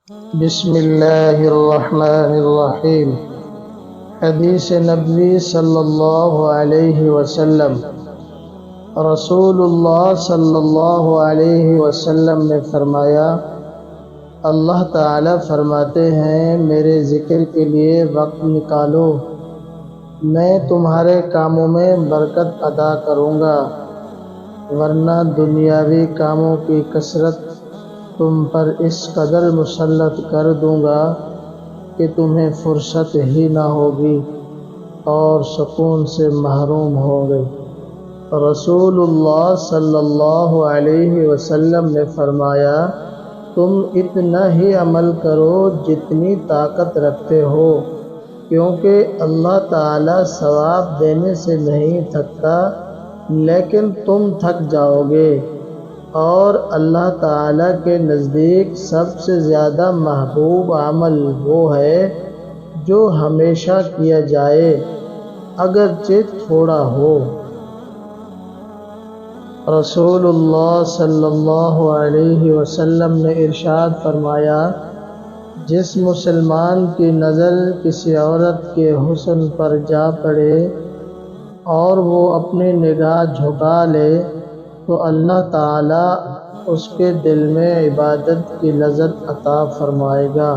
بسم اللہ الرحمن الرحیم۔ حدیث نبوی صلی اللہ علیہ وسلم۔ رسول اللہ صلی اللہ علیہ وسلم نے فرمایا، اللہ تعالیٰ فرماتے ہیں میرے ذکر کے لیے وقت نکالو، میں تمہارے کاموں میں برکت عطا کروں گا، ورنہ دنیاوی کاموں کی کثرت تم پر اس قدر مسلط کر دوں گا کہ تمہیں فرصت ہی نہ ہوگی اور سکون سے محروم ہوں گے۔ رسول اللہ صلی اللہ علیہ وسلم نے فرمایا، تم اتنا ہی عمل کرو جتنی طاقت رکھتے ہو، کیونکہ اللہ تعالیٰ ثواب دینے سے نہیں تھکتا، لیکن تم تھک جاؤ گے، اور اللہ تعالیٰ کے نزدیک سب سے زیادہ محبوب عمل وہ ہے جو ہمیشہ کیا جائے، اگرچہ تھوڑا ہو۔ رسول اللہ صلی اللہ علیہ وسلم نے ارشاد فرمایا، جس مسلمان کی نظر کسی عورت کے حسن پر جا پڑے اور وہ اپنی نگاہ جھکا لے تو اللہ تعالیٰ اس کے دل میں عبادت کی لذت عطا فرمائے گا۔